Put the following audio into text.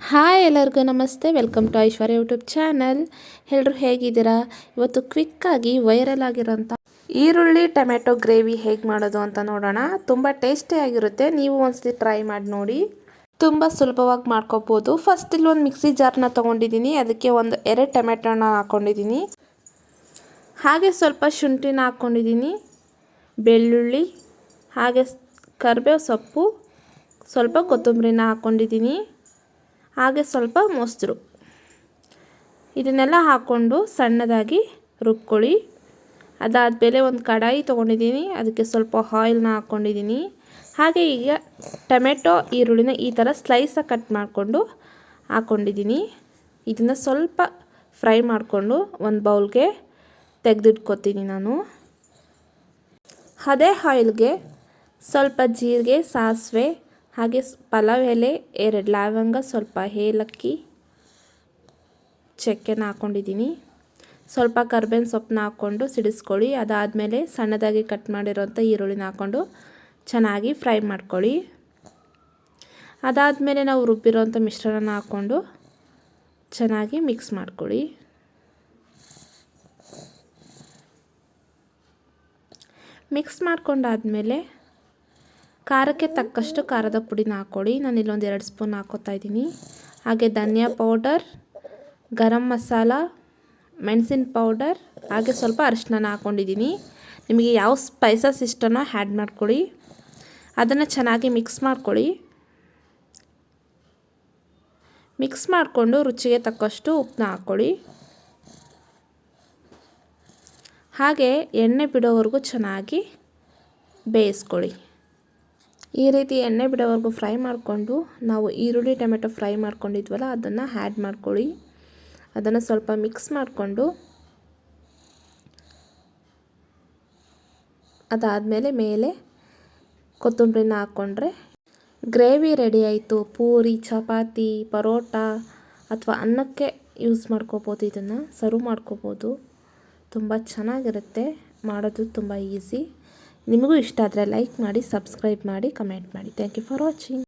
Hi ಎಲ್ಲರಿಗೂ ನಮಸ್ತೆ, welcome to Aishwarya YouTube channel. ಎಲ್ಲರೂ ಹೇಗಿದ್ದೀರಾ? ಇವತ್ತು ಕ್ವಿಕ್ಕಾಗಿ ವೈರಲ್ ಆಗಿರೋಂಥ ಈರುಳ್ಳಿ ಟೊಮೆಟೊ ಗ್ರೇವಿ ಹೇಗೆ ಮಾಡೋದು ಅಂತ ನೋಡೋಣ. ತುಂಬ ಟೇಸ್ಟಿಯಾಗಿರುತ್ತೆ. ನೀವು ಒಂದ್ಸತಿ ಟ್ರೈ ಮಾಡಿ ನೋಡಿ. ತುಂಬ ಸುಲಭವಾಗಿ ಮಾಡ್ಕೋಬೋದು. ಫಸ್ಟ್ ಇಲ್ಲಿ ಒಂದು ಮಿಕ್ಸಿ ಜಾರ್ನ ತೊಗೊಂಡಿದ್ದೀನಿ. ಅದಕ್ಕೆ ಒಂದು 2 ಟೊಮೆಟೊನ ಹಾಕ್ಕೊಂಡಿದ್ದೀನಿ. ಹಾಗೆ ಸ್ವಲ್ಪ ಶುಂಠಿನ ಹಾಕ್ಕೊಂಡಿದ್ದೀನಿ, ಬೆಳ್ಳುಳ್ಳಿ, ಹಾಗೆ ಕರಿಬೇವು ಸೊಪ್ಪು, ಸ್ವಲ್ಪ ಕೊತ್ತಂಬರಿನ ಹಾಕ್ಕೊಂಡಿದ್ದೀನಿ, ಹಾಗೆ ಸ್ವಲ್ಪ ಮೊಸರು. ಇದನ್ನೆಲ್ಲ ಹಾಕ್ಕೊಂಡು ಸಣ್ಣದಾಗಿ ರುಬ್ಕೊಳ್ಳಿ. ಅದಾದಮೇಲೆ ಒಂದು ಕಡಾಯಿ ತೊಗೊಂಡಿದ್ದೀನಿ. ಅದಕ್ಕೆ ಸ್ವಲ್ಪ ಆಯಿಲ್ನ ಹಾಕ್ಕೊಂಡಿದ್ದೀನಿ. ಹಾಗೆ ಈಗ ಟೊಮೆಟೊ ಈರುಳ್ಳಿನ ಈ ಥರ ಸ್ಲೈಸಾಗಿ ಕಟ್ ಮಾಡಿಕೊಂಡು ಹಾಕ್ಕೊಂಡಿದ್ದೀನಿ. ಇದನ್ನು ಸ್ವಲ್ಪ ಫ್ರೈ ಮಾಡಿಕೊಂಡು ಒಂದು ಬೌಲ್ಗೆ ತೆಗೆದಿಟ್ಕೊತೀನಿ ನಾನು. ಅದೇ ಆಯಿಲ್ಗೆ ಸ್ವಲ್ಪ ಜೀರಿಗೆ, ಸಾಸಿವೆ, ಹಾಗೆ ಪಲಾವ್ ಎಲೆ, 2 ಲವಂಗ, ಸ್ವಲ್ಪ ಏಲಕ್ಕಿ, ಚಕ್ಕೆನ ಹಾಕ್ಕೊಂಡಿದ್ದೀನಿ. ಸ್ವಲ್ಪ ಕರ್ಬೇವಿನ ಸೊಪ್ಪನ್ನ ಹಾಕ್ಕೊಂಡು ಸಿಡಿಸ್ಕೊಳ್ಳಿ. ಅದಾದಮೇಲೆ ಸಣ್ಣದಾಗಿ ಕಟ್ ಮಾಡಿರೋಂಥ ಈರುಳ್ಳಿನ ಹಾಕ್ಕೊಂಡು ಚೆನ್ನಾಗಿ ಫ್ರೈ ಮಾಡ್ಕೊಳ್ಳಿ. ಅದಾದಮೇಲೆ ನಾವು ರುಬ್ಬಿರೋಂಥ ಮಿಶ್ರಣನ ಹಾಕ್ಕೊಂಡು ಚೆನ್ನಾಗಿ ಮಿಕ್ಸ್ ಮಾಡ್ಕೊಳ್ಳಿ. ಮಿಕ್ಸ್ ಮಾಡ್ಕೊಂಡಾದಮೇಲೆ ಖಾರಕ್ಕೆ ತಕ್ಕಷ್ಟು ಖಾರದ ಪುಡಿನ ಹಾಕ್ಕೊಳ್ಳಿ. ನಾನು ಇಲ್ಲೊಂದು 2 ಸ್ಪೂನ್ ಹಾಕ್ಕೋತಾ ಇದ್ದೀನಿ. ಹಾಗೆ ಧನಿಯಾ ಪೌಡರ್, ಗರಂ ಮಸಾಲ, ಮೆಣಸಿನ ಪೌಡರ್, ಹಾಗೆ ಸ್ವಲ್ಪ ಅರಿಶಿನ ಹಾಕ್ಕೊಂಡಿದ್ದೀನಿ. ನಿಮಗೆ ಯಾವ ಸ್ಪೈಸಸ್ ಇಷ್ಟನೋ ಆ್ಯಡ್ ಮಾಡ್ಕೊಳ್ಳಿ. ಅದನ್ನು ಚೆನ್ನಾಗಿ ಮಿಕ್ಸ್ ಮಾಡ್ಕೊಳ್ಳಿ. ಮಿಕ್ಸ್ ಮಾಡಿಕೊಂಡು ರುಚಿಗೆ ತಕ್ಕಷ್ಟು ಉಪ್ಪನ್ನ ಹಾಕ್ಕೊಳ್ಳಿ. ಹಾಗೆ ಎಣ್ಣೆ ಬಿಡೋವರೆಗೂ ಚೆನ್ನಾಗಿ ಬೇಯಿಸ್ಕೊಳ್ಳಿ. ಈ ರೀತಿ ಎಣ್ಣೆ ಬಿಡೋವರೆಗೂ ಫ್ರೈ ಮಾಡಿಕೊಂಡು ನಾವು ಈರುಳ್ಳಿ ಟೊಮೆಟೊ ಫ್ರೈ ಮಾಡ್ಕೊಂಡಿದ್ವಲ್ಲ ಅದನ್ನು ಆ್ಯಡ್ ಮಾಡ್ಕೊಳ್ಳಿ. ಅದನ್ನು ಸ್ವಲ್ಪ ಮಿಕ್ಸ್ ಮಾಡಿಕೊಂಡು ಅದಾದಮೇಲೆ ಮೇಲೆ ಕೊತ್ತಂಬರಿನ ಹಾಕ್ಕೊಂಡ್ರೆ ಗ್ರೇವಿ ರೆಡಿ ಆಯಿತು. ಪೂರಿ, ಚಪಾತಿ, ಪರೋಟ ಅಥವಾ ಅನ್ನಕ್ಕೆ ಯೂಸ್ ಮಾಡ್ಕೋಬೋದು. ಇದನ್ನು ಸರ್ವ್ ಮಾಡ್ಕೋಬೋದು. ತುಂಬ ಚೆನ್ನಾಗಿರುತ್ತೆ. ಮಾಡೋದು ತುಂಬ ಈಸಿ. ನಿಮಗೂ ಇಷ್ಟ ಆದರೆ ಲೈಕ್ ಮಾಡಿ, ಸಬ್ಸ್ಕ್ರೈಬ್ ಮಾಡಿ, ಕಮೆಂಟ್ ಮಾಡಿ. Thank you for watching.